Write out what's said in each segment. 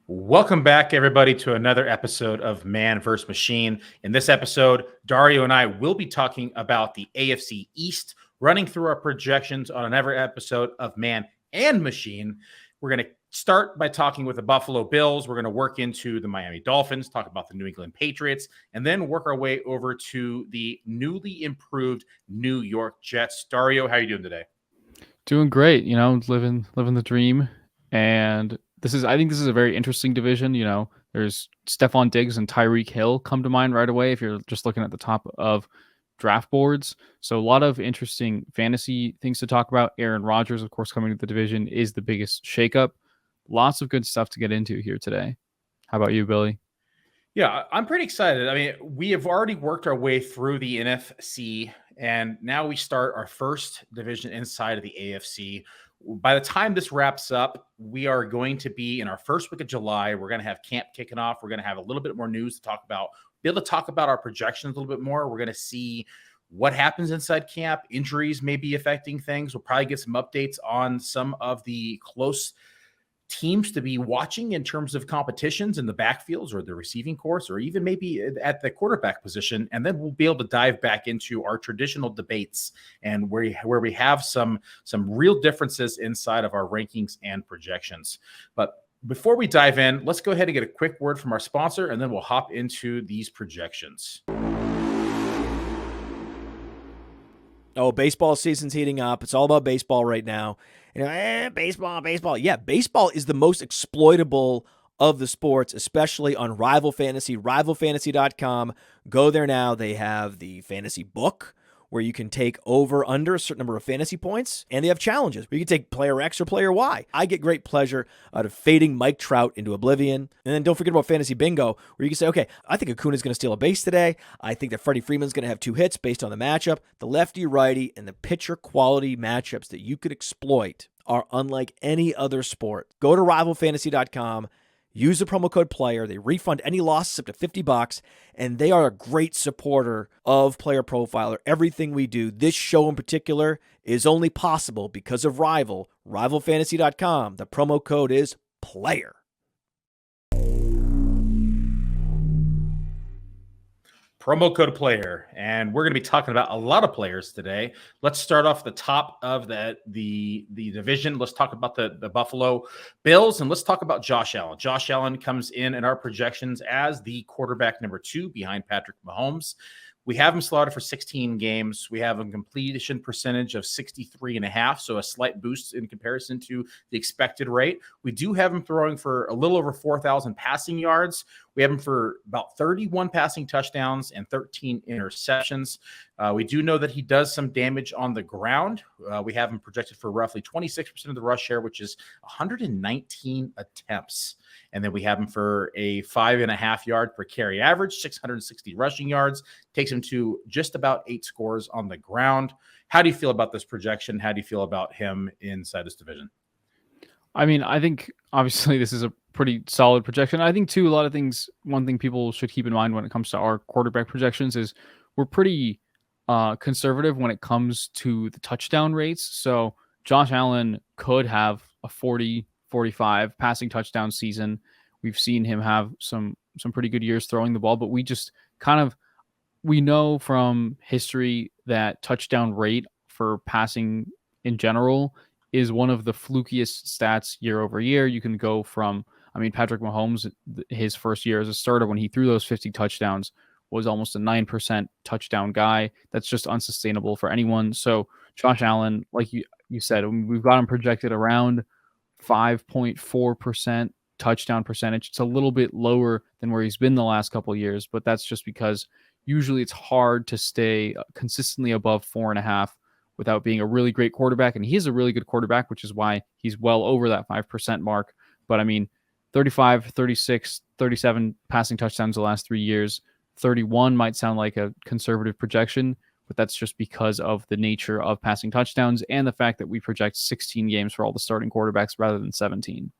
Welcome back, everybody, to another episode of Man vs. Machine. In this episode, Dario and I will be talking about the AFC East, running through our projections on another episode of Man and Machine. We're going to start by talking with the Buffalo Bills. We're going to work into the Miami Dolphins, talk about the New England Patriots, and then work our way over to the newly improved New York Jets. Dario, how are you doing today? Doing great, living the dream. And I think this is a very interesting division. There's Stephon Diggs and Tyreek Hill come to mind right away if you're just looking at the top of draft boards. So a lot of interesting fantasy things to talk about. Aaron Rodgers, of course, coming to the division is the biggest shakeup. Lots of good stuff to get into here today. How about you, Billy? Yeah, I'm pretty excited. I mean, we have already worked our way through the NFC, and now we start our first division inside of the AFC. By the time this wraps up, we are going to be in our first week of July. We're going to have camp kicking off. We're going to have a little bit more news to talk about, be able to talk about our projections a little bit more. We're going to see what happens inside camp. Injuries may be affecting things. We'll probably get some updates on some of the close teams to be watching in terms of competitions in the backfields or the receiving course, or even maybe at the quarterback position. And then we'll be able to dive back into our traditional debates and where we have some real differences inside of our rankings and projections. But before we dive in, let's go ahead and get a quick word from our sponsor, and then we'll hop into these projections. Oh, baseball season's heating up. It's all about baseball right now. Baseball. Yeah, baseball is the most exploitable of the sports, especially on Rival Fantasy, rivalfantasy.com. Go there now. They have the fantasy book where you can take over under a certain number of fantasy points, and they have challenges where you can take player X or player Y. I get great pleasure out of fading Mike Trout into oblivion. And then don't forget about Fantasy Bingo, where you can say, okay, I think Acuna's going to steal a base today. I think that Freddie Freeman's going to have 2 hits based on the matchup. The lefty-righty and the pitcher quality matchups that you could exploit are unlike any other sport. Go to rivalfantasy.com. Use the promo code PLAYER. They refund any losses up to $50, and they are a great supporter of Player Profiler. Everything we do, this show in particular, is only possible because of Rival. Rivalfantasy.com. The promo code is PLAYER. Promo code PLAYER, and we're going to be talking about a lot of players today. Let's start off the top of the division. Let's talk about the Buffalo Bills, and let's talk about Josh Allen. Josh Allen comes in our projections as the quarterback number 2 behind Patrick Mahomes. We have him slotted for 16 games. We have a completion percentage of 63.5, so a slight boost in comparison to the expected rate. We do have him throwing for a little over 4,000 passing yards. We have him for about 31 passing touchdowns and 13 interceptions. We do know that he does some damage on the ground. We have him projected for roughly 26% of the rush share, which is 119 attempts. And then we have him for a 5.5 yard per carry average, 660 rushing yards, takes him to just about 8 scores on the ground. How do you feel about this projection? How do you feel about him inside this division? I mean, I think obviously this is a pretty solid projection. I think too, one thing people should keep in mind when it comes to our quarterback projections is we're pretty conservative when it comes to the touchdown rates. So Josh Allen could have a 40, 45 passing touchdown season. We've seen him have some pretty good years throwing the ball, but we know from history that touchdown rate for passing in general is one of the flukiest stats year over year. You can go from, Patrick Mahomes, his first year as a starter, when he threw those 50 touchdowns, was almost a 9% touchdown guy. That's just unsustainable for anyone. So Josh Allen, like you said, we've got him projected around 5.4% touchdown percentage. It's a little bit lower than where he's been the last couple of years, but that's just because usually it's hard to stay consistently above 4.5 without being a really great quarterback. And he's a really good quarterback, which is why he's well over that 5% mark. But 35, 36, 37 passing touchdowns the last 3 years. 31 might sound like a conservative projection, but that's just because of the nature of passing touchdowns and the fact that we project 16 games for all the starting quarterbacks rather than 17.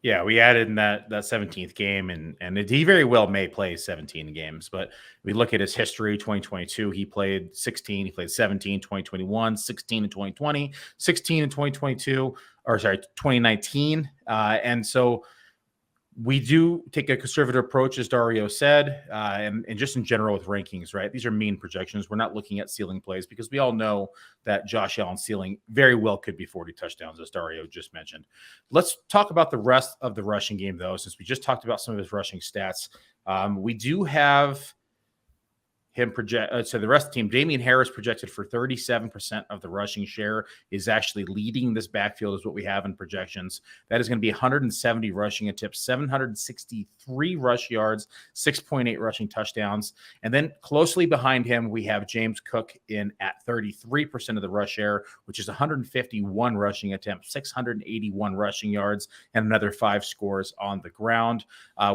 Yeah, we added in that 17th game, and he very well may play 17 games. But we look at his history, 2022, he played 16, he played 17, 2021, 16 in 2020, 16 in 2022, 2019. And so We do take a conservative approach, as Dario said, and just in general with rankings, right? These are mean projections. We're not looking at ceiling plays because we all know that Josh Allen's ceiling very well could be 40 touchdowns, as Dario just mentioned. Let's talk about the rest of the rushing game, though, since we just talked about some of his rushing stats. We do have him project. So the rest of the team, Damian Harris projected for 37% of the rushing share, is actually leading this backfield, is what we have in projections. That is going to be 170 rushing attempts, 763 rush yards, 6.8 rushing touchdowns. And then closely behind him, we have James Cook in at 33% of the rush share, which is 151 rushing attempts, 681 rushing yards, and another 5 scores on the ground.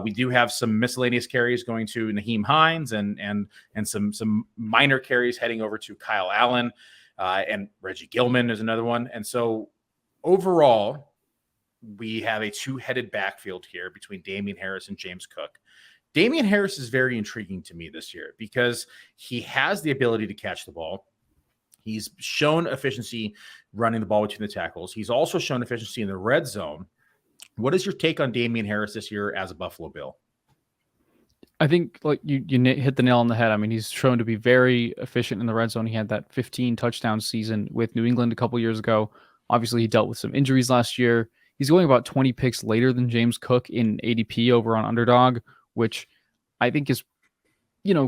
We do have some miscellaneous carries going to Nyheim Hines and some minor carries heading over to Kyle Allen, and Reggie Gilman is another one. And so overall, we have a two-headed backfield here between Damian Harris and James Cook. Damian Harris is very intriguing to me this year because he has the ability to catch the ball. He's shown efficiency running the ball between the tackles. He's also shown efficiency in the red zone. What is your take on Damian Harris this year as a Buffalo Bill? I think like you hit the nail on the head. I mean, he's shown to be very efficient in the red zone. He had that 15 touchdown season with New England a couple years ago. Obviously, he dealt with some injuries last year. He's going about 20 picks later than James Cook in ADP over on Underdog, which I think is,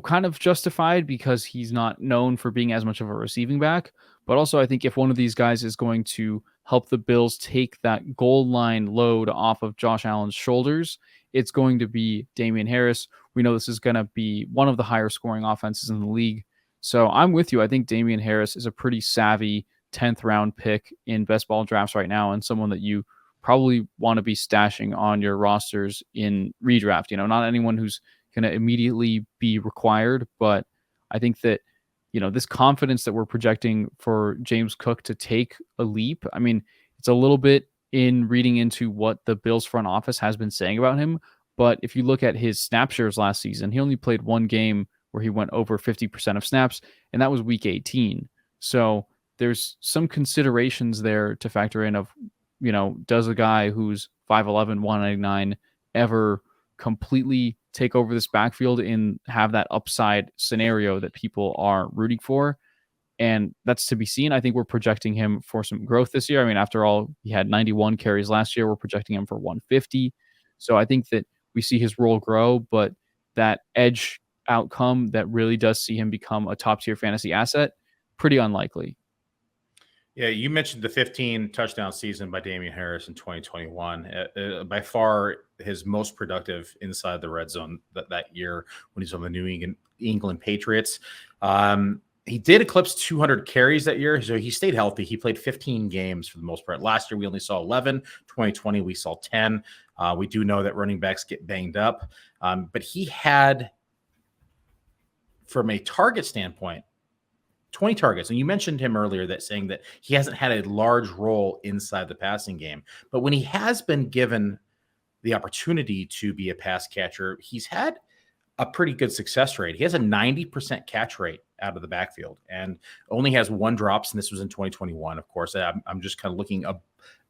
kind of justified because he's not known for being as much of a receiving back. But also, I think if one of these guys is going to help the Bills take that goal line load off of Josh Allen's shoulders, it's going to be Damian Harris. We know this is going to be one of the higher scoring offenses in the league. So I'm with you. I think Damian Harris is a pretty savvy 10th round pick in best ball drafts right now, and someone that you probably want to be stashing on your rosters in redraft. Not anyone who's going to immediately be required, but I think that, this confidence that we're projecting for James Cook to take a leap, I mean, it's a little bit in reading into what the Bills front office has been saying about him. But if you look at his snap shares last season, he only played one game where he went over 50% of snaps, and that was week 18. So there's some considerations there to factor in of, does a guy who's 5'11", 199 ever completely take over this backfield and have that upside scenario that people are rooting for? And that's to be seen. I think we're projecting him for some growth this year. I mean, after all, he had 91 carries last year. We're projecting him for 150. So I think that we see his role grow, but that edge outcome that really does see him become a top-tier fantasy asset, pretty unlikely. Yeah, you mentioned the 15 touchdown season by Damian Harris in 2021. By far his most productive inside the red zone that year when he's on the New England Patriots. He did eclipse 200 carries that year, so he stayed healthy. He played 15 games for the most part. Last year, we only saw 11. 2020, we saw 10. We do know that running backs get banged up. But he had, from a target standpoint, 20 targets. And you mentioned him earlier saying that he hasn't had a large role inside the passing game. But when he has been given the opportunity to be a pass catcher, he's had a pretty good success rate. He has a 90% catch rate out of the backfield and only has 1 drops, and this was in 2021. Of course, I'm just kind of looking up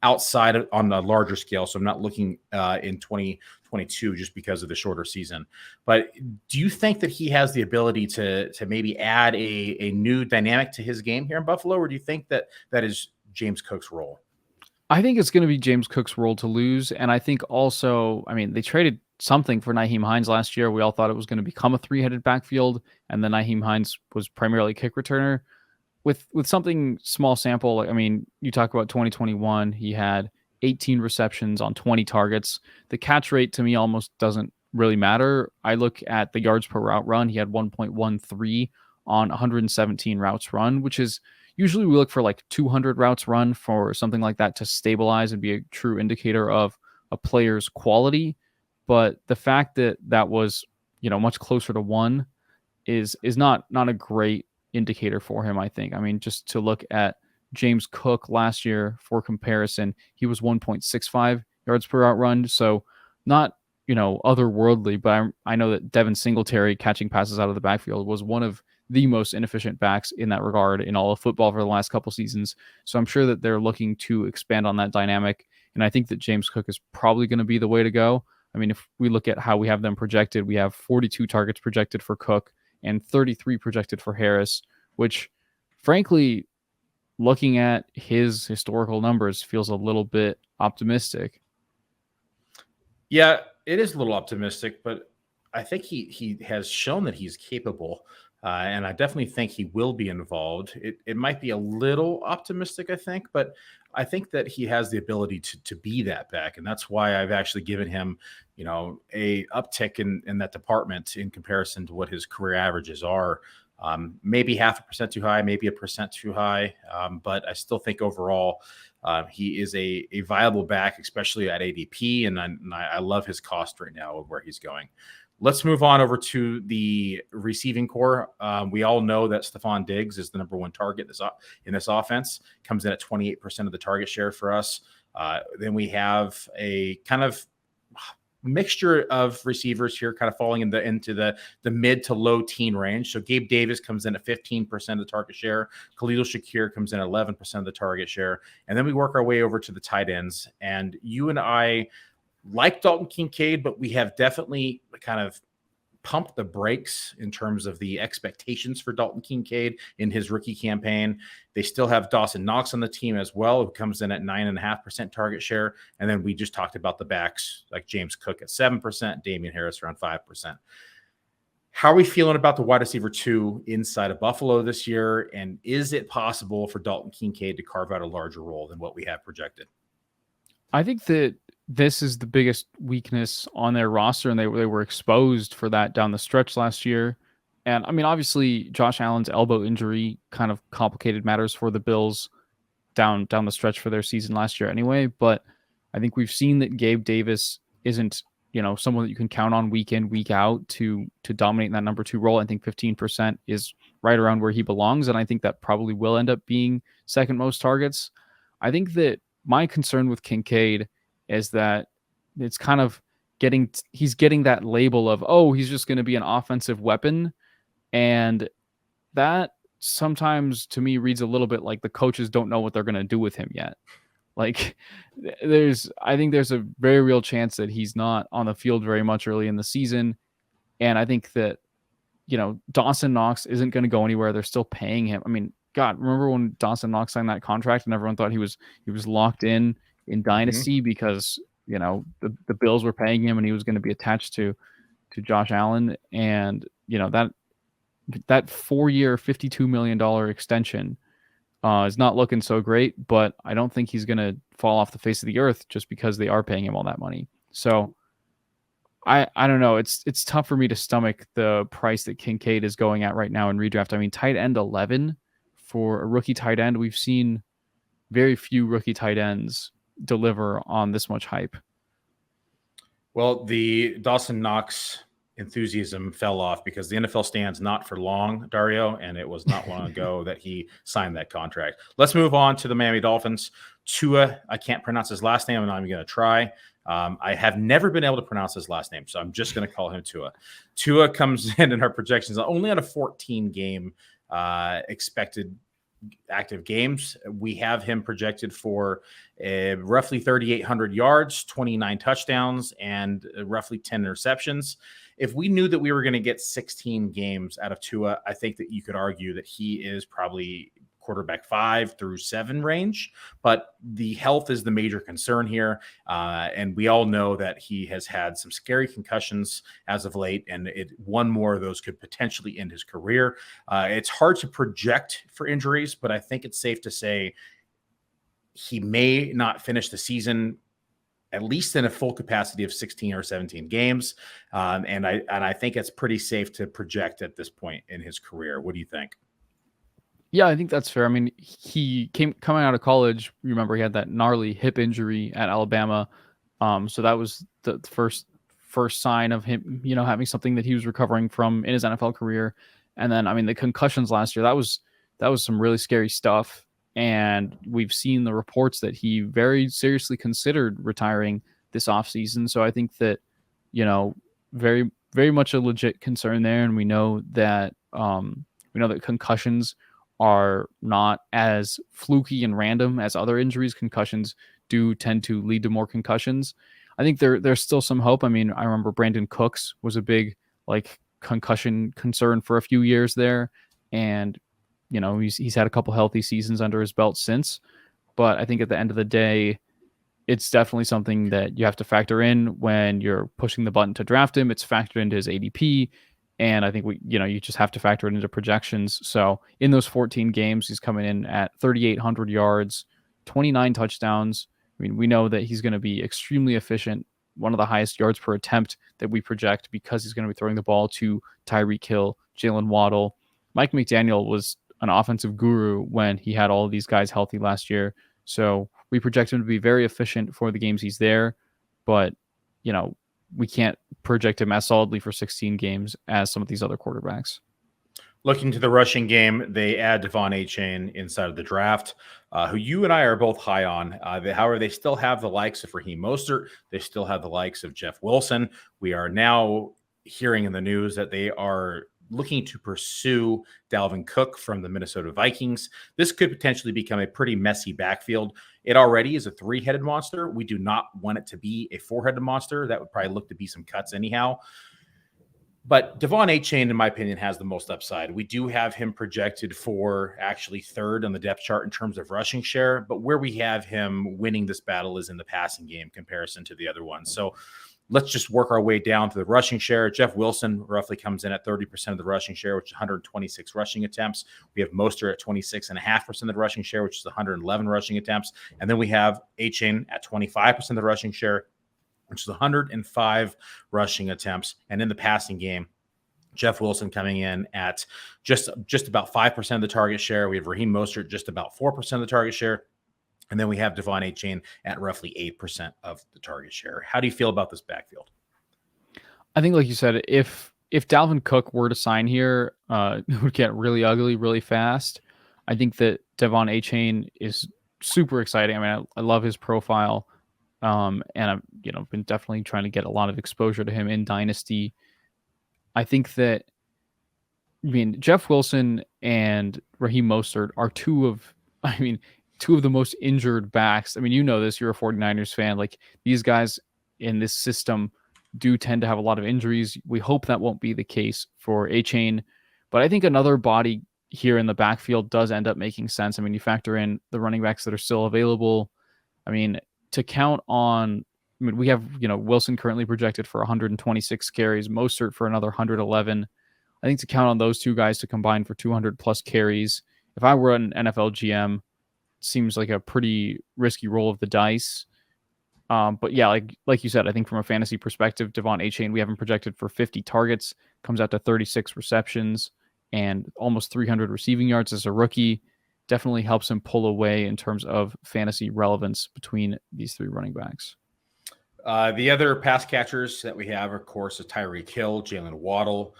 outside on a larger scale, so I'm not looking in 2022 just because of the shorter season. But do you think that he has the ability to maybe add a new dynamic to his game here in Buffalo, or do you think that is James Cook's role? I think it's going to be James Cook's role to lose, and I think also, I mean, they traded something for Nyheim Hines last year. We all thought it was going to become a 3-headed backfield, and then Nyheim Hines was primarily kick returner. With something small sample, I mean, you talk about 2021, he had 18 receptions on 20 targets. The catch rate to me almost doesn't really matter. I look at the yards per route run. He had 1.13 on 117 routes run, which is usually we look for like 200 routes run for something like that to stabilize and be a true indicator of a player's quality. But the fact that that was, much closer to 1 is not a great indicator for him, I think. I mean, just to look at James Cook last year for comparison, he was 1.65 yards per route run. So not, otherworldly, but I know that Devin Singletary catching passes out of the backfield was one of the most inefficient backs in that regard in all of football for the last couple seasons. So I'm sure that they're looking to expand on that dynamic. And I think that James Cook is probably going to be the way to go. I mean, if we look at how we have them projected, we have 42 targets projected for Cook and 33 projected for Harris, which frankly, looking at his historical numbers feels a little bit optimistic. Yeah, it is a little optimistic, but I think he has shown that he's capable, and I definitely think he will be involved. It might be a little optimistic, I think, but I think that he has the ability to be that back, and that's why I've actually given him, a uptick in that department in comparison to what his career averages are. Maybe 0.5% too high, maybe 1% too high, but I still think overall he is a viable back, especially at ADP, and I love his cost right now of where he's going. Let's move on over to the receiving core. We all know that Stephon Diggs is the number one target in this offense, comes in at 28% of the target share for us. Then we have a kind of mixture of receivers here kind of falling into the mid to low teen range. So Gabe Davis comes in at 15% of the target share. Khalil Shakir comes in at 11% of the target share. And then we work our way over to the tight ends. And you and I like Dalton Kincaid, but we have definitely kind of pumped the brakes in terms of the expectations for Dalton Kincaid in his rookie campaign. They still have Dawson Knox on the team as well, who comes in at 9.5% target share. And then we just talked about the backs like James Cook at 7%, Damian Harris around 5%. How are we feeling about the wide receiver 2 inside of Buffalo this year? And is it possible for Dalton Kincaid to carve out a larger role than what we have projected? I think that this is the biggest weakness on their roster, and they were exposed for that down the stretch last year. And I mean, obviously, Josh Allen's elbow injury kind of complicated matters for the Bills down the stretch for their season last year anyway. But I think we've seen that Gabe Davis isn't, someone that you can count on week in, week out to dominate in that number 2 role. I think 15% is right around where he belongs, and I think that probably will end up being second most targets. I think that my concern with Kincaid is that it's kind of he's getting that label of, oh, he's just going to be an offensive weapon. And that sometimes to me reads a little bit like the coaches don't know what they're going to do with him yet. Like I think there's a very real chance that he's not on the field very much early in the season. And I think that, Dawson Knox isn't going to go anywhere. They're still paying him. I mean, God, remember when Dawson Knox signed that contract and everyone thought he was locked in Dynasty because, the Bills were paying him and he was going to be attached to Josh Allen. And, that 4-year, $52 million extension is not looking so great, but I don't think he's going to fall off the face of the earth just because they are paying him all that money. So I don't know. It's tough for me to stomach the price that Kincaid is going at right now in redraft. I mean, tight end 11 for a rookie tight end. We've seen very few rookie tight ends deliver on this much hype. Well, the Dawson Knox enthusiasm fell off because the NFL stands not for long, Dario, and it was not long ago that he signed that contract. Let's move on to the Miami Dolphins. Tua, I can't pronounce his last name. I'm not even going to try. I have never been able to pronounce his last name, so I'm just going to call him Tua. Tua comes in our projections only on a 14-game expected active games. We have him projected for roughly 3,800 yards, 29 touchdowns, and roughly 10 interceptions. If we knew that we were going to get 16 games out of Tua, I think that you could argue that he is probably quarterback 5 through 7 range, but the health is the major concern here. And we all know that he has had some scary concussions as of late, and one more of those could potentially end his career. It's hard to project for injuries, but I think it's safe to say he may not finish the season at least in a full capacity of 16 or 17 games. And I think it's pretty safe to project at this point in his career. What do you think? Yeah, I think that's fair. I mean, he coming out of college. Remember, he had that gnarly hip injury at Alabama. So that was the first sign of him, having something that he was recovering from in his NFL career. And then, I mean, the concussions last year, that was some really scary stuff. And we've seen the reports that he very seriously considered retiring this offseason. So I think that, very, very much a legit concern there. And we know that concussions are not as fluky and random as other injuries. Concussions do tend to lead to more concussions. I think there's still some hope. I mean, I remember Brandon Cooks was a big like concussion concern for a few years there, and he's had a couple healthy seasons under his belt since. But I think at the end of the day, it's definitely something that you have to factor in when you're pushing the button to draft him. It's factored into his ADP. And I think you just have to factor it into projections. So in those 14 games, he's coming in at 3,800 yards, 29 touchdowns. I mean, we know that he's going to be extremely efficient, one of the highest yards per attempt that we project because he's going to be throwing the ball to Tyreek Hill, Jalen Waddle. Mike McDaniel was an offensive guru when he had all of these guys healthy last year. So we project him to be very efficient for the games he's there. But, we can't project him as solidly for 16 games as some of these other quarterbacks. Looking to the rushing game, they add Devon Achane inside of the draft, who you and I are both high on. However, they still have the likes of Raheem Mostert. They still have the likes of Jeff Wilson. We are now hearing in the news that they are looking to pursue Dalvin Cook from the Minnesota Vikings. This could potentially become a pretty messy backfield. It already is a 3-headed monster. We do not want it to be a 4-headed monster. That would probably look to be some cuts anyhow. But Devon Achane, in my opinion, has the most upside. We do have him projected for actually 3rd on the depth chart in terms of rushing share, but where we have him winning this battle is in the passing game comparison to the other ones. So let's just work our way down to the rushing share. Jeff Wilson roughly comes in at 30% of the rushing share, which is 126 rushing attempts. We have Mostert at 26.5% of the rushing share, which is 111 rushing attempts. And then we have Achane at 25% of the rushing share, which is 105 rushing attempts. And in the passing game, Jeff Wilson coming in at just about 5% of the target share. We have Raheem Mostert just about 4% of the target share. And then we have Devon Achane at roughly 8% of the target share. How do you feel about this backfield? I think, like you said, if Dalvin Cook were to sign here, it would get really ugly really fast. I think that Devon Achane is super exciting. I mean, I love his profile, and I've been definitely trying to get a lot of exposure to him in Dynasty. I think that Jeff Wilson and Raheem Mostert are two of the most injured backs. I mean, this, you're a 49ers fan. Like, these guys in this system do tend to have a lot of injuries. We hope that won't be the case for Achane. But I think another body here in the backfield does end up making sense. I mean, you factor in the running backs that are still available. I mean, to count on, we have, Wilson currently projected for 126 carries, Mostert for another 111. I think to count on those two guys to combine for 200 plus carries, if I were an NFL GM, seems like a pretty risky roll of the dice. But yeah, like you said, I think from a fantasy perspective, Devon Achane, we have him projected for 50 targets, comes out to 36 receptions and almost 300 receiving yards as a rookie. Definitely helps him pull away in terms of fantasy relevance between these 3 running backs. The other pass catchers that we have, of course, is Tyreek Hill, Jalen Waddle.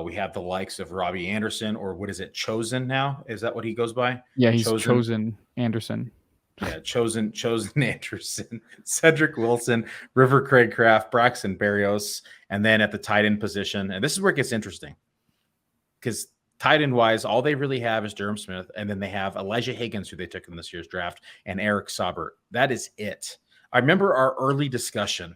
We have the likes of Robbie Anderson, or what is it, Chosen now? Is that what he goes by? Yeah, he's Chosen Anderson. Yeah, Chosen Anderson, Cedric Wilson, River Craycraft, Braxton Berrios, and then at the tight end position. And this is where it gets interesting, because tight end wise, all they really have is Durham Smith, and then they have Elijah Higgins, who they took in this year's draft, and Eric Saubert. That is it. I remember our early discussion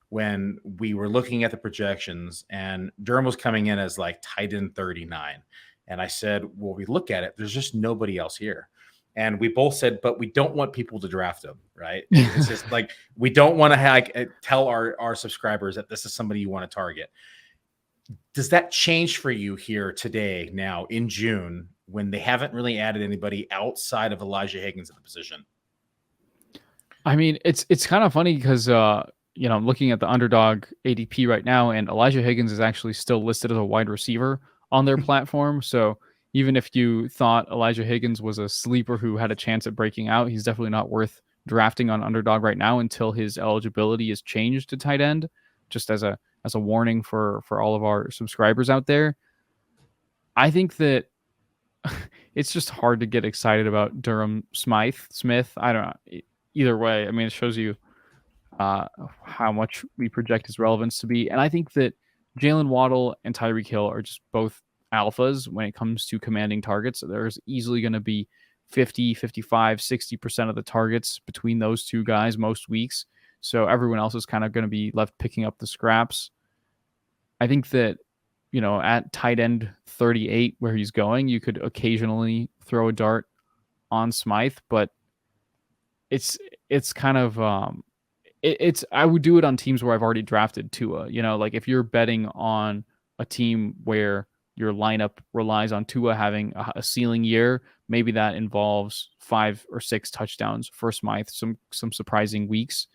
when we were looking at the projections and Durham was coming in as like tight end 39. And I said, well, we look at it, there's just nobody else here. And we both said, but we don't want people to draft him, right? It's just like, we don't want to tell our subscribers that this is somebody you want to target. Does that change for you here today, now in June, when they haven't really added anybody outside of Elijah Higgins at the position? I mean, it's kind of funny because, I'm looking at the underdog ADP right now, and Elijah Higgins is actually still listed as a wide receiver on their platform. So even if you thought Elijah Higgins was a sleeper who had a chance at breaking out, he's definitely not worth drafting on underdog right now until his eligibility is changed to tight end, just as a warning for all of our subscribers out there. I think that it's just hard to get excited about Durham Smith. I don't know. Either way, I mean, it shows you how much we project his relevance to be. And I think that Jalen Waddle and Tyreek Hill are just both alphas when it comes to commanding targets. So there's easily going to be 50, 55, 60% of the targets between those two guys most weeks. So everyone else is kind of going to be left picking up the scraps. I think that, at tight end 38 where he's going, you could occasionally throw a dart on Smythe, but it's kind of I would do it on teams where I've already drafted Tua. Like if you're betting on a team where your lineup relies on Tua having a ceiling year, maybe that involves 5 or 6 touchdowns for Smythe, some surprising weeks.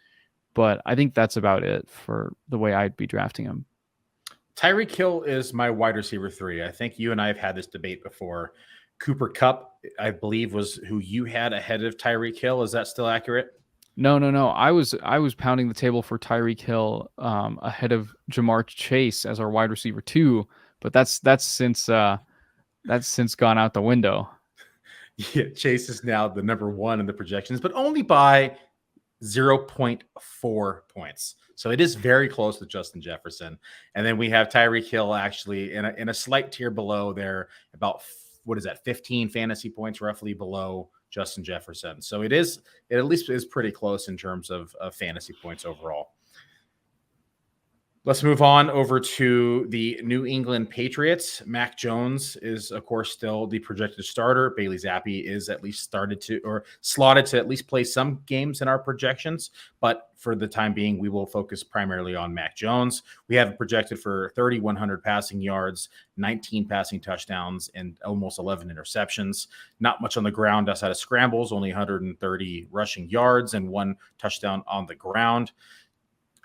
But I think that's about it for the way I'd be drafting him. Tyreek Hill is my wide receiver 3. I think you and I have had this debate before. Cooper Kupp, I believe, was who you had ahead of Tyreek Hill. Is that still accurate? No. I was pounding the table for Tyreek Hill ahead of Jamar Chase as our wide receiver 2, but that's since gone out the window. Yeah, Chase is now the number 1 in the projections, but only by 0.4 points. So it is very close to Justin Jefferson. And then we have Tyreek Hill actually in a slight tier below there, about 15 fantasy points roughly below Justin Jefferson. So it at least is pretty close in terms of fantasy points overall. Let's move on over to the New England Patriots. Mac Jones is, of course, still the projected starter. Bailey Zappi is at least slotted to at least play some games in our projections. But for the time being, we will focus primarily on Mac Jones. We have it projected for 3,100 passing yards, 19 passing touchdowns, and almost 11 interceptions. Not much on the ground outside of scrambles, only 130 rushing yards and 1 touchdown on the ground.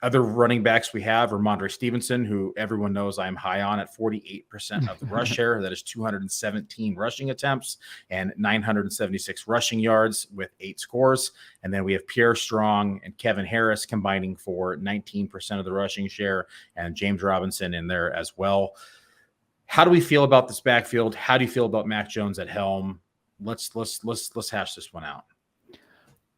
Other running backs we have are Ramondre Stevenson, who everyone knows I'm high on at 48% of the rush share. That is 217 rushing attempts and 976 rushing yards with 8 scores. And then we have Pierre Strong and Kevin Harris combining for 19% of the rushing share, and James Robinson in there as well. How do we feel about this backfield? How do you feel about Mac Jones at helm? Let's hash this one out.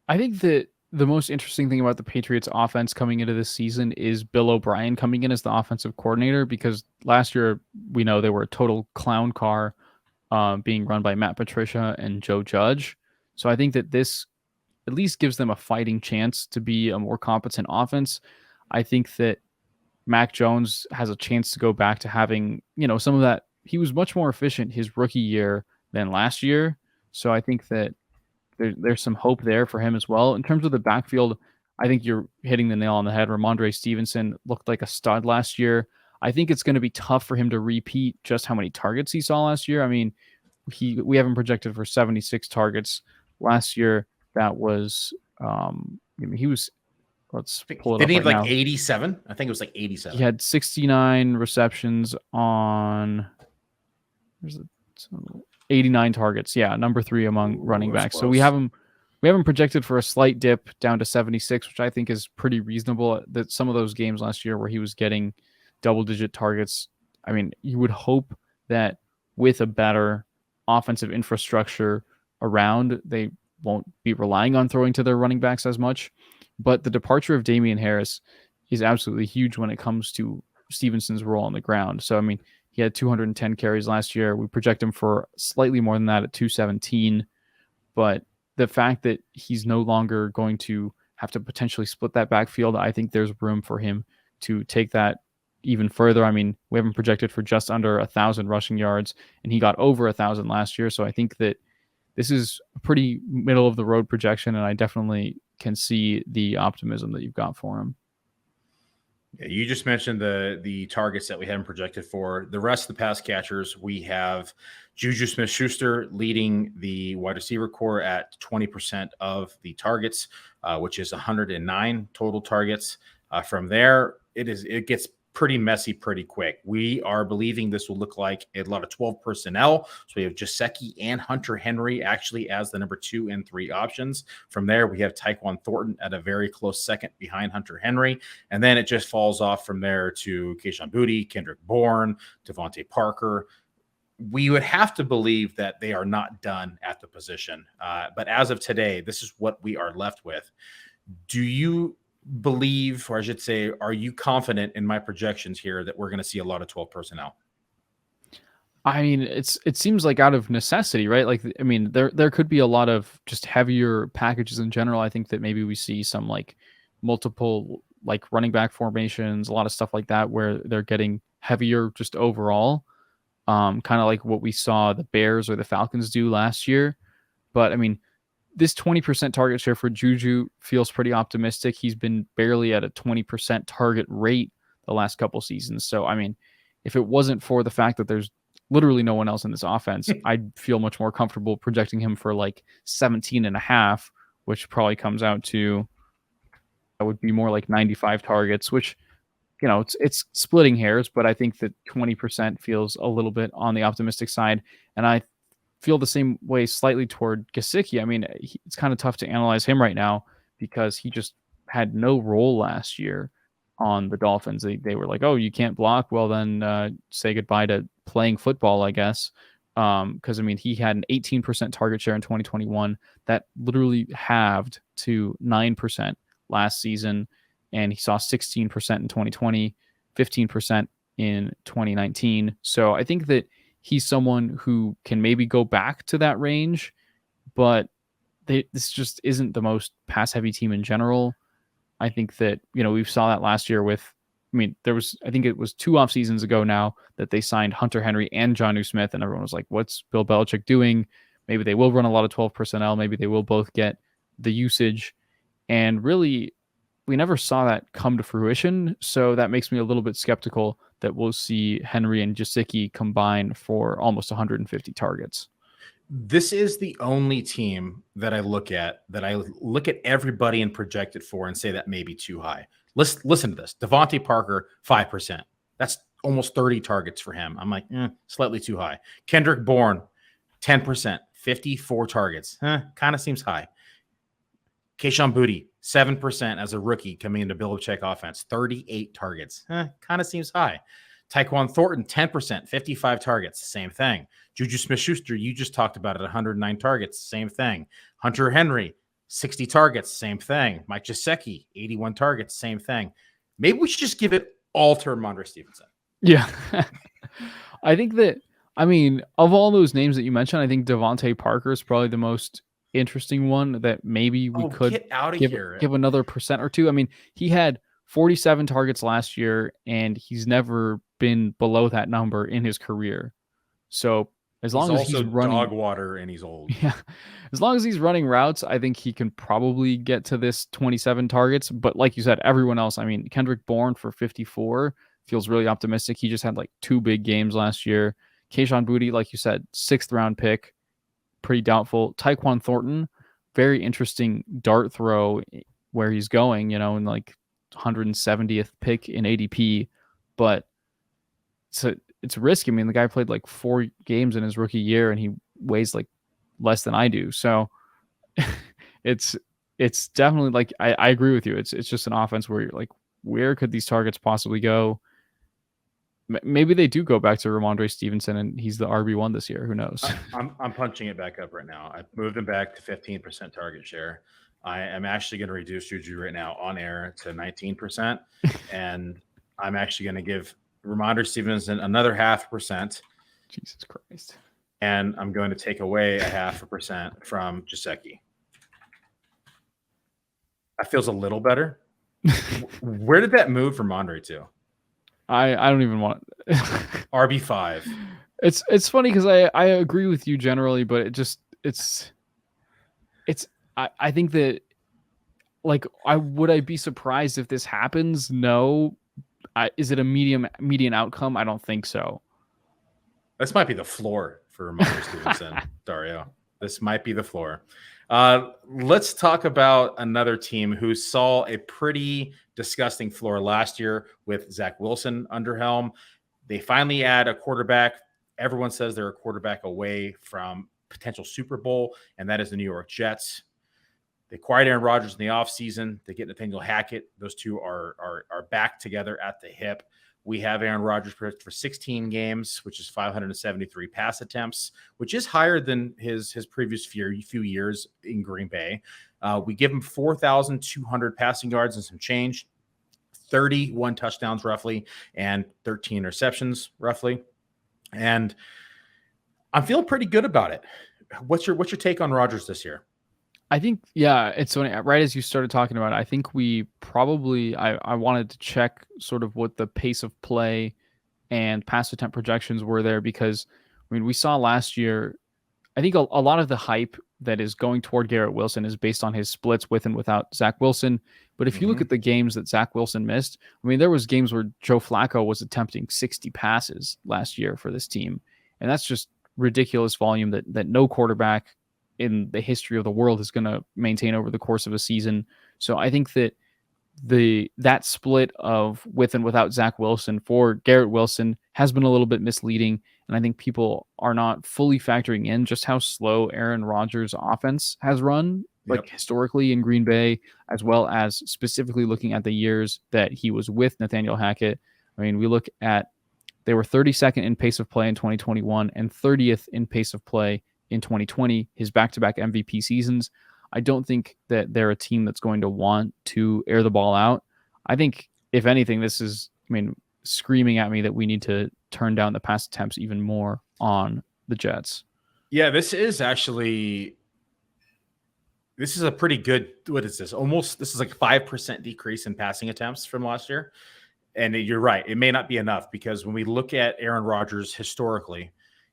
I think that the most interesting thing about the Patriots offense coming into this season is Bill O'Brien coming in as the offensive coordinator, because last year we know they were a total clown car being run by Matt Patricia and Joe Judge. So I think that this at least gives them a fighting chance to be a more competent offense. I think that Mac Jones has a chance to go back to having, some of that. He was much more efficient his rookie year than last year. So I think that there's some hope there for him as well. In terms of the backfield, I think you're hitting the nail on the head. Ramondre Stevenson looked like a stud last year. I think it's going to be tough for him to repeat just how many targets he saw last year. I mean, we have him projected for 76 targets last year. That was he was. Let's pull it up. Did he have right like now. 87? I think it was like 87. He had 69 receptions on. 89 targets. Yeah, number 3 among running backs. So we have him projected for a slight dip down to 76, which I think is pretty reasonable. That some of those games last year where he was getting double-digit targets, I mean, you would hope that with a better offensive infrastructure around, they won't be relying on throwing to their running backs as much. But the departure of Damian Harris is absolutely huge when it comes to Stevenson's role on the ground. So, I mean, he had 210 carries last year. We project him for slightly more than that at 217. But the fact that he's no longer going to have to potentially split that backfield, I think there's room for him to take that even further. I mean, we have him projected for just under 1,000 rushing yards, and he got over 1,000 last year. So I think that this is a pretty middle of the road projection, and I definitely can see the optimism that you've got for him. Yeah, you just mentioned the targets that we haven't projected for. The rest of the pass catchers, we have Juju Smith-Schuster leading the wide receiver core at 20% of the targets, which is 109 total targets. From there, it gets pretty messy pretty quick. We are believing this will look like a lot of 12 personnel. So we have Gesicki and Hunter Henry actually as the number 2 and 3 options. From there, we have Tyquan Thornton at a very close second behind Hunter Henry. And then it just falls off from there to Kayshon Boutte, Kendrick Bourne, Devontae Parker. We would have to believe that they are not done at the position. But as of today, this is what we are left with. Do you believe, or I should say, are you confident in my projections here that we're going to see a lot of 12 personnel? I mean, it seems like out of necessity, right? Like, I mean, there could be a lot of just heavier packages in general. I think that maybe we see some like multiple like running back formations, a lot of stuff like that, where they're getting heavier just overall. Kind of like what we saw the Bears or the Falcons do last year. But I mean, this 20% target share for Juju feels pretty optimistic. He's been barely at a 20% target rate the last couple seasons. So, I mean, if it wasn't for the fact that there's literally no one else in this offense, I'd feel much more comfortable projecting him for like 17.5, which probably comes out to, that would be more like 95 targets, which, it's splitting hairs, but I think that 20% feels a little bit on the optimistic side. And I feel the same way slightly toward Gesicki. I mean, it's kind of tough to analyze him right now because he just had no role last year on the Dolphins. They were like, oh, you can't block. Well, then say goodbye to playing football, I guess. Because, I mean, he had an 18% target share in 2021. That literally halved to 9% last season. And he saw 16% in 2020, 15% in 2019. So I think that he's someone who can maybe go back to that range, but this just isn't the most pass-heavy team in general. I think that, we saw that last year with, I think it was 2 off seasons ago now that they signed Hunter Henry and Jonnu Smith, and everyone was like, what's Bill Belichick doing? Maybe they will run a lot of 12 personnel. Maybe they will both get the usage. And really, we never saw that come to fruition. So that makes me a little bit skeptical that we'll see Henry and Gesicki combine for almost 150 targets. This is the only team that I look at everybody and project it for and say that may be too high. Listen to this. Devontae Parker, 5%. That's almost 30 targets for him. I'm like, slightly too high. Kendrick Bourne, 10%, 54 targets. Kind of seems high. Kayshon Boutte, 7% as a rookie coming into Belichick offense, 38 targets. Kind of seems high. Tyquan Thornton, 10%, 55 targets, same thing. Juju Smith-Schuster, you just talked about it, 109 targets, same thing. Hunter Henry, 60 targets, same thing. Mike Gesicki, 81 targets, same thing. Maybe we should just give it all to Ramondre Stevenson. Yeah. I think that, of all those names that you mentioned, I think Devontae Parker is probably the most interesting one that maybe we could get out of here. Give another percent or two. He had 47 targets last year, and he's never been below that number in his career. So as long as he's running dog water and he's old. Yeah. As long as he's running routes, I think he can probably get to this 27 targets. But like you said, everyone else, Kendrick Bourne for 54 feels really optimistic. He just had like 2 big games last year. Kayshon Boutte, like you said, 6th round pick. Pretty doubtful. Tyquan Thornton, very interesting dart throw where he's going, in like 170th pick in ADP, but it's risky. The guy played like 4 games in his rookie year and he weighs like less than I do. So it's definitely like, I agree with you. It's just an offense where you're like, where could these targets possibly go? Maybe they do go back to Ramondre Stevenson and he's the RB1 this year. Who knows? I'm punching it back up right now. I've moved him back to 15% target share. I am actually going to reduce Juju right now on air to 19%. And I'm actually going to give Ramondre Stevenson another 0.5%. Jesus Christ. And I'm going to take away 0.5% from Gesicki. That feels a little better. Where did that move from Ramondre to? I don't even want RB5. It's funny because I agree with you generally, but I think that, like, would I be surprised if this happens? No. Is it a median outcome? I don't think so. This might be the floor for Ramondre Stevenson, Dario. This might be the floor. Let's talk about another team who saw a pretty disgusting floor last year with Zach Wilson under helm. They finally add a quarterback. Everyone says they're a quarterback away from potential Super Bowl, and that is the New York Jets. They acquired Aaron Rodgers in the offseason. They get Nathaniel Hackett. Those two are back together at the hip. We have Aaron Rodgers projected for 16 games, which is 573 pass attempts, which is higher than his previous few years in Green Bay. We give him 4,200 passing yards and some change, 31 touchdowns roughly, and 13 interceptions roughly. And I'm feeling pretty good about it. What's your take on Rodgers this year? I think, yeah, it's funny. Right as you started talking about it, I think we probably, I wanted to check sort of what the pace of play and pass attempt projections were there because, I mean, we saw last year, I think a lot of the hype that is going toward Garrett Wilson is based on his splits with and without Zach Wilson. But if you look at the games that Zach Wilson missed, I mean, there was games where Joe Flacco was attempting 60 passes last year for this team. And that's just ridiculous volume that no quarterback in the history of the world is going to maintain over the course of a season. So I think that that split of with and without Zach Wilson for Garrett Wilson has been a little bit misleading. And I think people are not fully factoring in just how slow Aaron Rodgers' offense has run, like historically in Green Bay, as well as specifically looking at the years that he was with Nathaniel Hackett. I mean, we look at, they were 32nd in pace of play in 2021 and 30th in pace of play in 2020, his back-to-back MVP seasons. I don't think that they're a team that's going to want to air the ball out. I think, if anything, this is, I mean, screaming at me that we need to turn down the pass attempts even more on the Jets. Yeah, this is a pretty good, what is this? This is like 5% decrease in passing attempts from last year. And you're right, it may not be enough because when we look at Aaron Rodgers historically,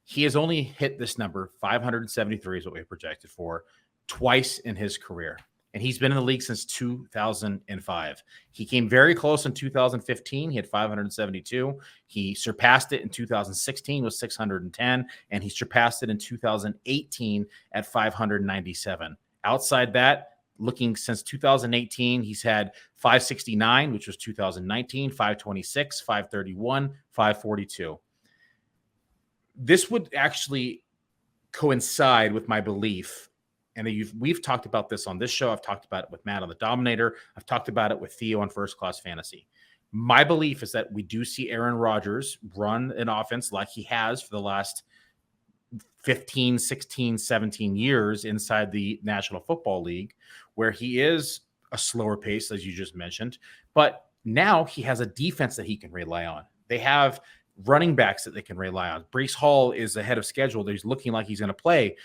he has only hit this number, 573 is what we projected for, twice in his career. And he's been in the league since 2005. He came very close in 2015. He had 572. He surpassed it in 2016 with 610, and he surpassed it in 2018 at 597. Outside that, looking since 2018, he's had 569, which was 2019, 526, 531, 542. This would actually coincide with my belief, and we've talked about this on this show. I've talked about it with Matt on the Dominator. I've talked about it with Theo on First Class Fantasy. My belief is that we do see Aaron Rodgers run an offense like he has for the last 15, 16, 17 years inside the National Football League, where he is a slower pace, as you just mentioned. But now he has a defense that he can rely on. They have running backs that they can rely on. Breece Hall is ahead of schedule. He's looking like he's going to play.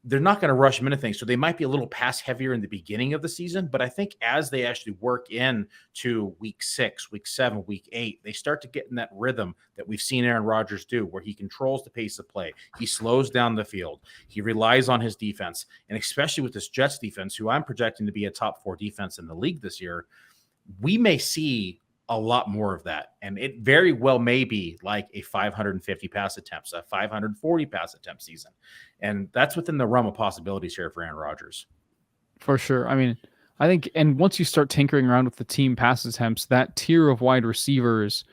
They're not going to rush him into things. So they might be a little pass heavier in the beginning of the season. But I think as they actually work in to week 6, week 7, week 8, they start to get in that rhythm that we've seen Aaron Rodgers do, where he controls the pace of play. He slows down the field. He relies on his defense. And especially with this Jets defense, who I'm projecting to be a top 4 defense in the league this year, we may see a lot more of that. And it very well may be like a 550 pass attempts, a 540 pass attempt season. And that's within the realm of possibilities here for Aaron Rodgers. For sure. I mean, I think, and once you start tinkering around with the team pass attempts, that tier of wide receivers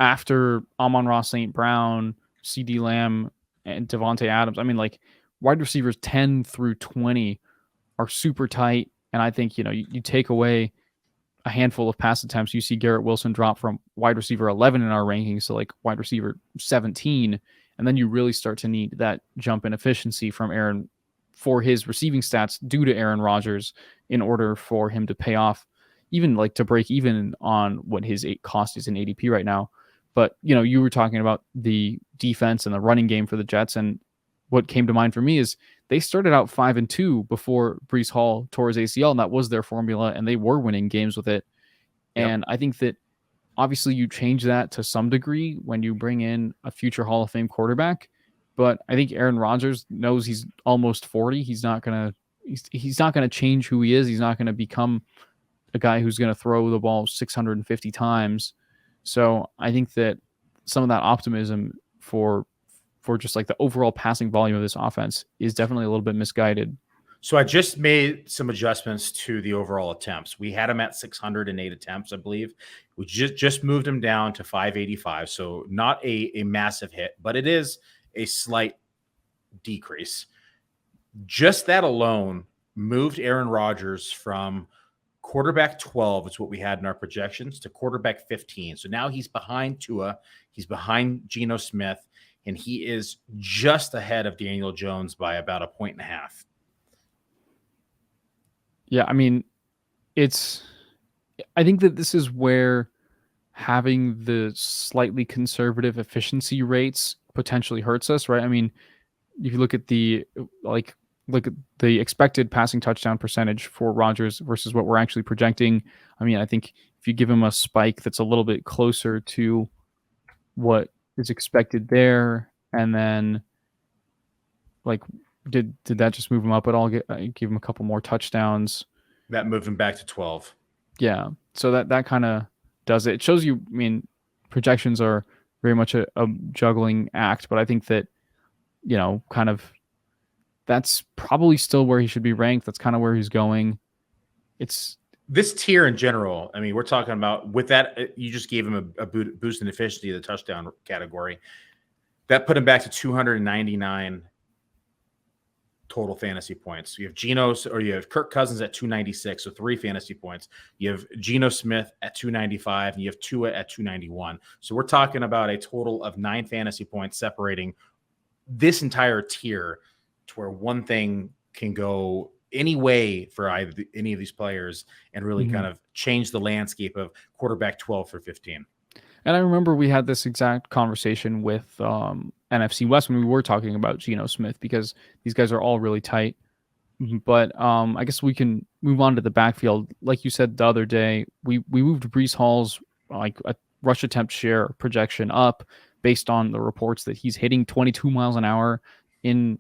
after Amon-Ra St. Brown, CD Lamb, and Devontae Adams, I mean, like wide receivers 10 through 20 are super tight. And I think, you take away a handful of pass attempts, you see Garrett Wilson drop from wide receiver 11 in our rankings to like wide receiver 17. And then you really start to need that jump in efficiency from Aaron for his receiving stats due to Aaron Rodgers in order for him to pay off, even like to break even on what his cost is in ADP right now. But, you were talking about the defense and the running game for the Jets. And what came to mind for me is they started out 5-2 before Breece Hall tore his ACL, and that was their formula, and they were winning games with it. Yep. And I think that obviously you change that to some degree when you bring in a future Hall of Fame quarterback. But I think Aaron Rodgers knows he's almost 40. He's not gonna change who he is. He's not gonna become a guy who's gonna throw the ball 650 times. So I think that some of that optimism for just like the overall passing volume of this offense is definitely a little bit misguided. So I just made some adjustments to the overall attempts. We had him at 608 attempts, I believe. We just moved him down to 585. So not a massive hit, but it is a slight decrease. Just that alone moved Aaron Rodgers from quarterback 12, is what we had in our projections, to quarterback 15. So now he's behind Tua. He's behind Geno Smith. And he is just ahead of Daniel Jones by about 1.5 points. Yeah, I mean, I think that this is where having the slightly conservative efficiency rates potentially hurts us, right? I mean, if you look at the look at the expected passing touchdown percentage for Rodgers versus what we're actually projecting, I mean, I think if you give him a spike that's a little bit closer to what is expected there, and then like did that just move him up at all? Give him a couple more touchdowns. That moved him back to 12. Yeah. So that kind of does it. It shows you, I mean, projections are very much a juggling act, but I think that, kind of that's probably still where he should be ranked. That's kind of where he's going. It's this tier in general. I mean, we're talking about with that, you just gave him a boost in efficiency of the touchdown category. That put him back to 299 total fantasy points. You have Kirk Cousins at 296, so 3 fantasy points. You have Geno Smith at 295, and you have Tua at 291. So we're talking about a total of 9 fantasy points separating this entire tier, to where one thing can go any way for any of these players and really kind of change the landscape of quarterback 12 for 15. And I remember we had this exact conversation with NFC West when we were talking about Geno Smith, because these guys are all really tight. But I guess we can move on to the backfield. Like you said the other day, we moved Breece Hall's like a rush attempt share projection up based on the reports that he's hitting 22 miles an hour in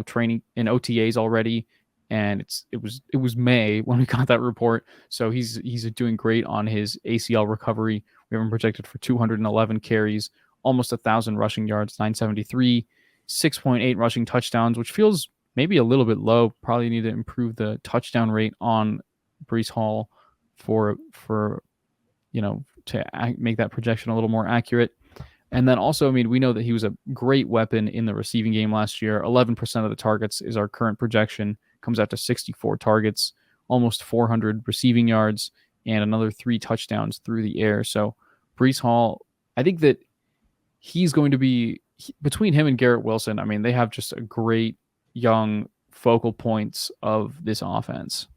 training in OTAs already. And it was May when we got that report. So he's doing great on his ACL recovery. We have him projected for 211 carries, almost 1,000 rushing yards, 973, 6.8 rushing touchdowns, which feels maybe a little bit low. Probably need to improve the touchdown rate on Breece Hall for to make that projection a little more accurate. And then also, I mean, we know that he was a great weapon in the receiving game last year. 11% of the targets is our current projection. Comes out to 64 targets, almost 400 receiving yards, and another 3 touchdowns through the air. So Breece Hall, I think that he's going to be, between him and Garrett Wilson, I mean, they have just a great young focal points of this offense.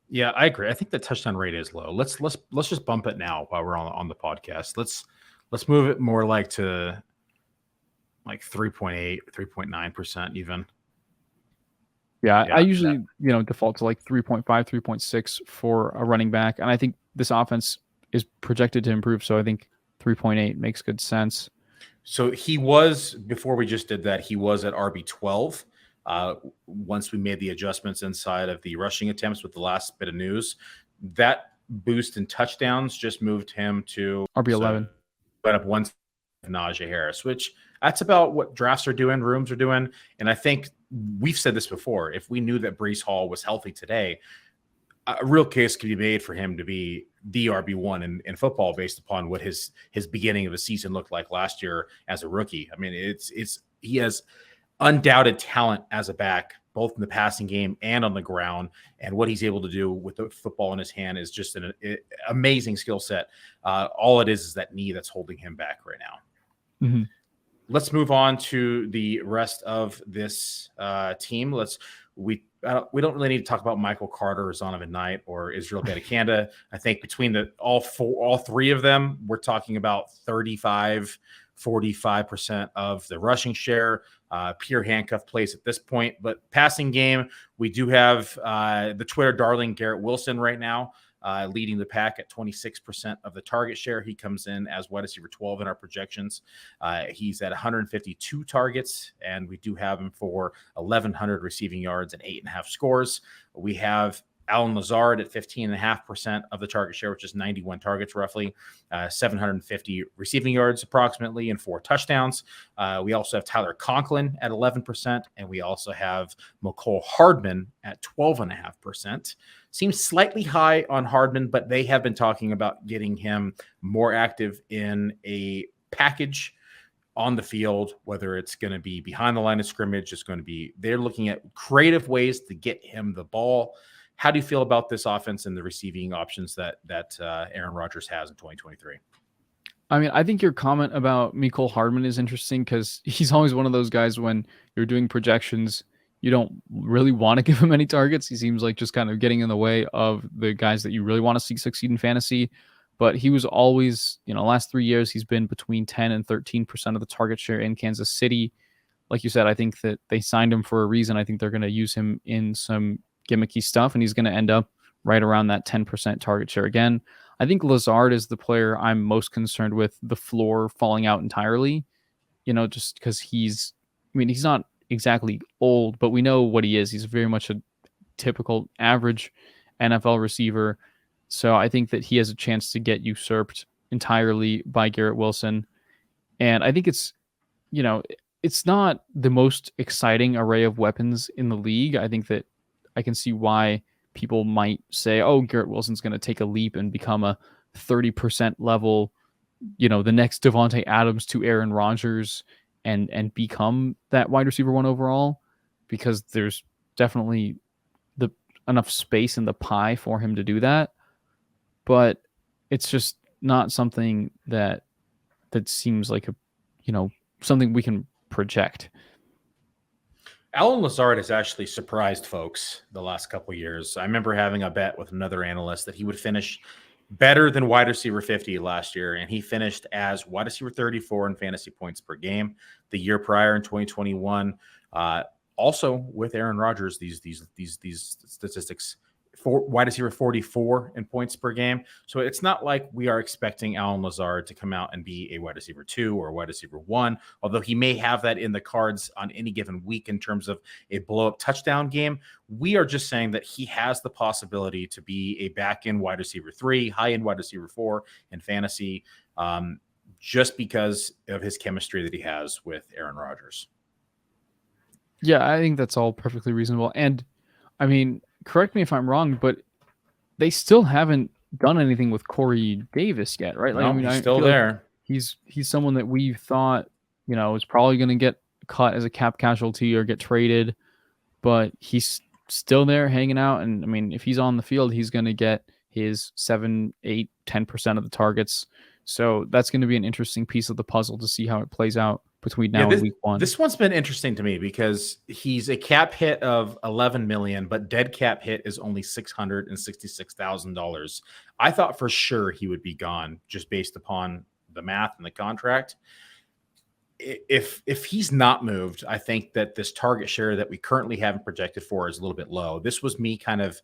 Yeah, I agree. I think the touchdown rate is low. Let's just bump it now while we're on the podcast. Let's move it more like to like 3.8, 3.9% even. Yeah, I usually, default to like 3.5, 3.6 for a running back. And I think this offense is projected to improve. So I think 3.8 makes good sense. So he was, before we just did that, he was at RB12. Once we made the adjustments inside of the rushing attempts with the last bit of news, that boost in touchdowns just moved him to RB11. Went up one Najee Harris, which that's about what drafts are doing, rooms are doing. And I think we've said this before. If we knew that Breece Hall was healthy today, a real case could be made for him to be the RB1 in football based upon what his beginning of the season looked like last year as a rookie. I mean, he has undoubted talent as a back, both in the passing game and on the ground. And what he's able to do with the football in his hand is just an amazing skill set. All it is that knee that's holding him back right now. Mm-hmm. Let's move on to the rest of this team. We don't really need to talk about Michael Carter or Zonovan Knight or Israel Abanikanda. I think between all 3 of them, we're talking about 45% of the rushing share. Pure handcuff plays at this point, but passing game, we do have the Twitter darling Garrett Wilson right now leading the pack at 26% of the target share. He comes in as wide receiver 12 in our projections. He's at 152 targets, and we do have him for 1,100 receiving yards and 8.5 scores. We have Allen Lazard at 15.5% of the target share, which is 91 targets roughly, 750 receiving yards approximately, and 4 touchdowns. We also have Tyler Conklin at 11%, and we also have Mecole Hardman at 12.5%. Seems slightly high on Hardman, but they have been talking about getting him more active in a package on the field, whether it's going to be behind the line of scrimmage, they're looking at creative ways to get him the ball. How do you feel about this offense and the receiving options that Aaron Rodgers has in 2023? I mean, I think your comment about Mecole Hardman is interesting because he's always one of those guys when you're doing projections, you don't really want to give him any targets. He seems like just kind of getting in the way of the guys that you really want to see succeed in fantasy. But he was always, last 3 years, he's been between 10 and 13% of the target share in Kansas City. like you said, I think that they signed him for a reason. I think they're going to use him in some gimmicky stuff, and he's going to end up right around that 10% target share again. I think Lazard is the player I'm most concerned with the floor falling out entirely, just because he's not exactly old, but we know what he is. He's very much a typical average NFL receiver. So I think that he has a chance to get usurped entirely by Garrett Wilson. And I think it's not the most exciting array of weapons in the league. I think that I can see why people might say, oh, Garrett Wilson's going to take a leap and become a 30% level, the next Devontae Adams to Aaron Rodgers and become that wide receiver 1 overall, because there's definitely enough space in the pie for him to do that. But it's just not something that seems like something we can project. Alan Lazard has actually surprised folks the last couple of years. I remember having a bet with another analyst that he would finish better than wide receiver 50 last year, and he finished as wide receiver 34 in fantasy points per game the year prior in 2021. Also with Aaron Rodgers, these statistics, for wide receiver 44 in points per game. So it's not like we are expecting Alan Lazard to come out and be a wide receiver 2 or a wide receiver 1, although he may have that in the cards on any given week in terms of a blow-up touchdown game. We are just saying that he has the possibility to be a back-end wide receiver 3, high-end wide receiver 4 in fantasy, just because of his chemistry that he has with Aaron Rodgers. Yeah, I think that's all perfectly reasonable. And I mean, correct me if I'm wrong, but they still haven't done anything with Corey Davis yet, right? No, he's still there. Like he's someone that we thought, is probably going to get cut as a cap casualty or get traded, but he's still there hanging out. And I mean, if he's on the field, he's going to get his 7, 8, 10% of the targets. So that's going to be an interesting piece of the puzzle to see how it plays out between now and week 1. This one's been interesting to me because he's a cap hit of $11 million, but dead cap hit is only $666,000. I thought for sure he would be gone just based upon the math and the contract. If he's not moved, I think that this target share that we currently haven't projected for is a little bit low. This was me kind of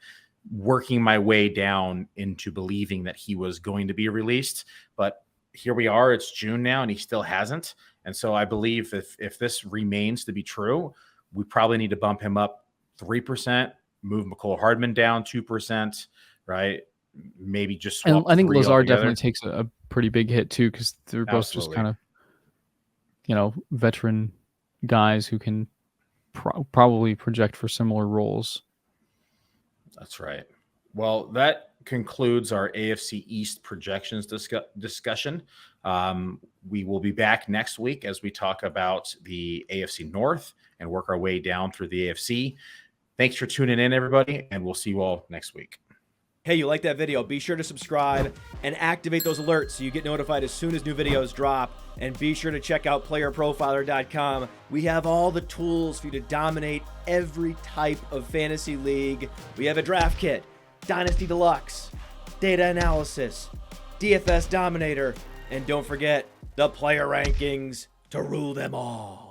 working my way down into believing that he was going to be released, but here we are. It's June now, and he still hasn't. And so I believe if this remains to be true, we probably need to bump him up 3%, move McCole Hardman down 2%, right? Maybe just swap. And I think Lazard altogether. definitely takes a pretty big hit too, because they're both just kind of, veteran guys who can probably project for similar roles. That's right. Well, that concludes our AFC East projections discussion. We will be back next week as we talk about the AFC North and work our way down through the AFC. Thanks for tuning in, everybody, and we'll see you all next week. Hey, you like that video? Be sure to subscribe and activate those alerts so you get notified as soon as new videos drop. And be sure to check out playerprofiler.com. We have all the tools for you to dominate every type of fantasy league. We have a draft kit, Dynasty Deluxe, data analysis, DFS Dominator, and don't forget the player rankings to rule them all.